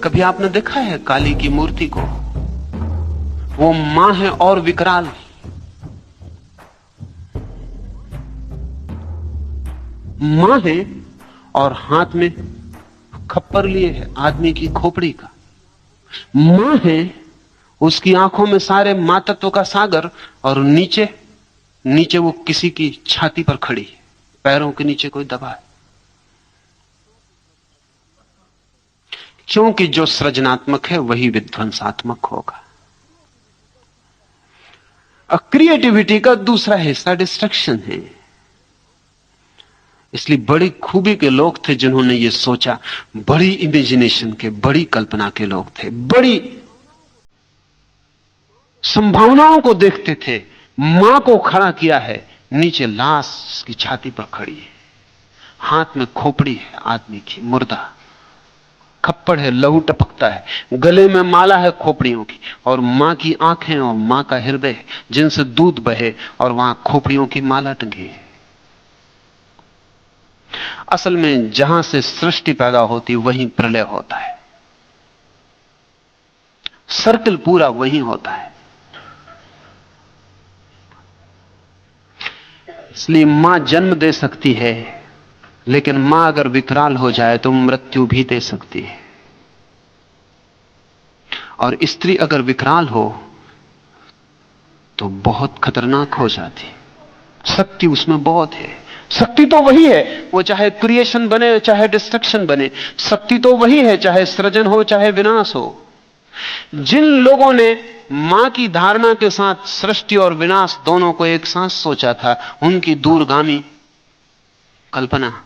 कभी आपने देखा है काली की मूर्ति को? वो मां है और विकराल। मां है और हाथ में खप्पर लिए है आदमी की खोपड़ी का। मां है, उसकी आंखों में सारे मातत्व का सागर, और नीचे नीचे वो किसी की छाती पर खड़ी है, पैरों के नीचे कोई दबा है। क्योंकि जो सृजनात्मक है वही विध्वंसात्मक होगा। क्रिएटिविटी का दूसरा हिस्सा डिस्ट्रक्शन है। इसलिए बड़ी खूबी के लोग थे जिन्होंने ये सोचा, बड़ी इमेजिनेशन के, बड़ी कल्पना के लोग थे, बड़ी संभावनाओं को देखते थे। मां को खड़ा किया है, नीचे लाश की छाती पर खड़ी है, हाथ में खोपड़ी है आदमी की, मुर्दा, खप्पड़ है, लहू टपकता है, गले में माला है खोपड़ियों की, और मां की आंखें और मां का हृदय है जिनसे दूध बहे, और वहां खोपड़ियों की माला टंगी है। असल में जहां से सृष्टि पैदा होती वहीं प्रलय होता है। सर्कल पूरा वहीं होता है। इसलिए मां जन्म दे सकती है, लेकिन मां अगर विकराल हो जाए तो मृत्यु भी दे सकती है। और स्त्री अगर विकराल हो तो बहुत खतरनाक हो जाती। शक्ति उसमें बहुत है। शक्ति तो वही है, वो चाहे क्रिएशन बने चाहे डिस्ट्रक्शन बने, शक्ति तो वही है, चाहे सृजन हो चाहे विनाश हो। जिन लोगों ने मां की धारणा के साथ सृष्टि और विनाश दोनों को एक साथ सोचा था, उनकी दूरगामी कल्पना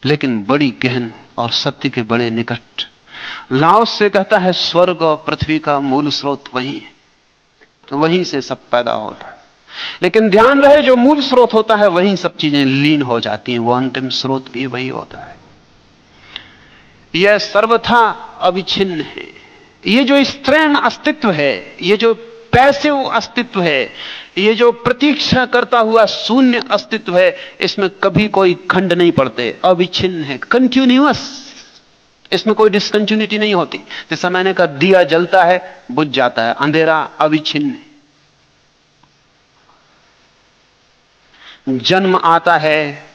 लेकिन बड़ी गहन और सत्य के बड़े निकट। लाओस से कहता है स्वर्ग और पृथ्वी का मूल स्रोत वही है, तो वहीं से सब पैदा होता है। लेकिन ध्यान रहे, जो मूल स्रोत होता है वहीं सब चीजें लीन हो जाती हैं, वो अंतिम स्रोत भी वही होता है। यह सर्वथा अविच्छिन्न है। ये जो स्त्रैण अस्तित्व है, ये जो पैसिव अस्तित्व है, ये जो प्रतीक्षा करता हुआ शून्य अस्तित्व है, इसमें कभी कोई खंड नहीं पड़ते, अविच्छिन्न है, कंटिन्यूअस। इसमें कोई डिसकंटिन्यूटी नहीं होती। जैसा मैंने कहा, दिया जलता है बुझ जाता है, अंधेरा अविच्छिन्न है। जन्म आता है,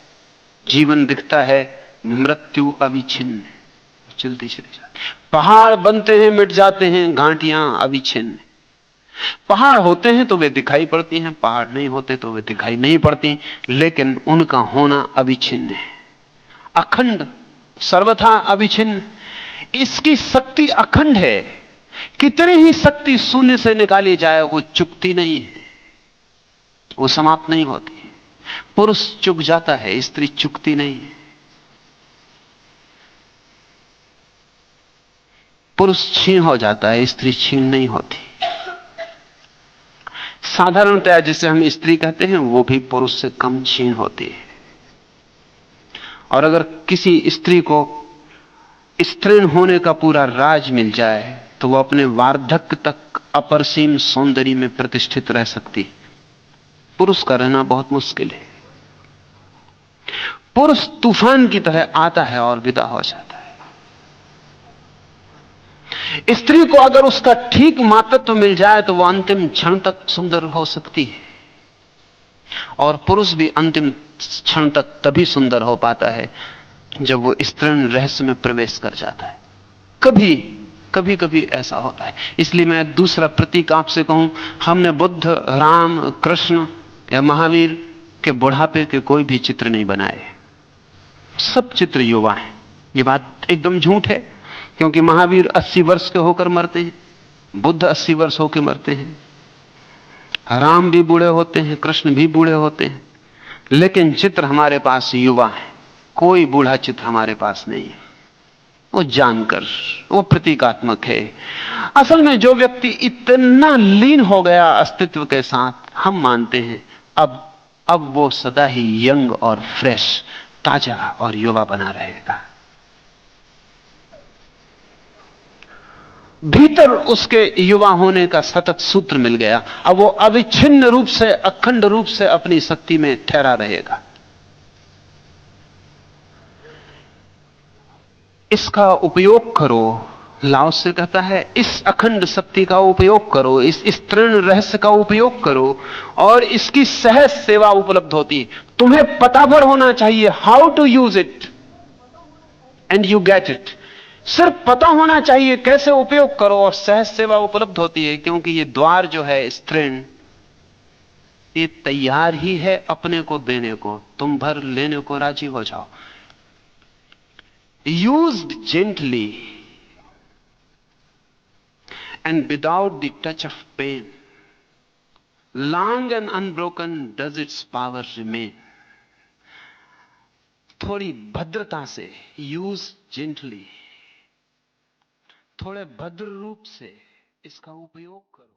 जीवन दिखता है, मृत्यु अविच्छिन्न है, चलती चली जाती। पहाड़ बनते हैं, मिट जाते हैं, घाटियां अविच्छिन्न है। पहाड़ होते हैं तो वे दिखाई पड़ती हैं, पहाड़ नहीं होते तो वे दिखाई नहीं पड़ती, लेकिन उनका होना अविच्छिन्न है, अखंड, सर्वथा अविच्छिन्न। इसकी शक्ति अखंड है। कितनी ही शक्ति शून्य से निकाली जाए वो चुकती नहीं है, वो समाप्त नहीं होती। पुरुष चुक जाता है, स्त्री चुकती नहीं है। पुरुष क्षीण हो जाता है, स्त्री क्षीण नहीं होती। साधारणतया जिसे हम स्त्री कहते हैं वो भी पुरुष से कम क्षीण होती है। और अगर किसी स्त्री को स्त्रीण होने का पूरा राज मिल जाए तो वो अपने वार्धक्य तक अपरसीम सौंदर्य में प्रतिष्ठित रह सकती है। पुरुष का रहना बहुत मुश्किल है। पुरुष तूफान की तरह आता है और विदा हो जाता है। स्त्री को अगर उसका ठीक मातृत्व मिल जाए तो वो अंतिम क्षण तक सुंदर हो सकती है, और पुरुष भी अंतिम क्षण तक तभी सुंदर हो पाता है जब वो स्त्रीण रहस्य में प्रवेश कर जाता है। कभी कभी कभी ऐसा होता है। इसलिए मैं दूसरा प्रतीक आपसे कहूं, हमने बुद्ध, राम, कृष्ण या महावीर के बुढ़ापे के कोई भी चित्र नहीं बनाए। सब चित्र युवा हैं। ये बात एकदम झूठ है, क्योंकि महावीर 80 वर्ष के होकर मरते हैं, बुद्ध 80 वर्ष होकर मरते हैं, राम भी बूढ़े होते हैं, कृष्ण भी बूढ़े होते हैं, लेकिन चित्र हमारे पास युवा है। कोई बूढ़ा चित्र हमारे पास नहीं है। वो जानकर, वो प्रतीकात्मक है। असल में जो व्यक्ति इतना लीन हो गया अस्तित्व के साथ, हम मानते हैं अब वो सदा ही यंग और फ्रेश, ताजा और युवा बना रहेगा। भीतर उसके युवा होने का सतत सूत्र मिल गया। अब वो अविच्छिन्न रूप से, अखंड रूप से अपनी शक्ति में ठहरा रहेगा। इसका उपयोग करो लाओ से कहता है इस अखंड शक्ति का उपयोग करो, इस तृण रहस्य का उपयोग करो, और इसकी सहज सेवा उपलब्ध होती है। तुम्हें पता भर होना चाहिए how to use it and you get it. सिर्फ पता होना चाहिए कैसे उपयोग करो और सहज सेवा उपलब्ध होती है, क्योंकि ये द्वार जो है इस तृण, ये तैयार ही है अपने को देने को, तुम भर लेने को राजी हो जाओ। Used gently and without the touch of pain, long and unbroken does its power remain। थोड़ी भद्रता से, यूज जेंटली, थोड़े भद्र रूप से इसका उपयोग करो।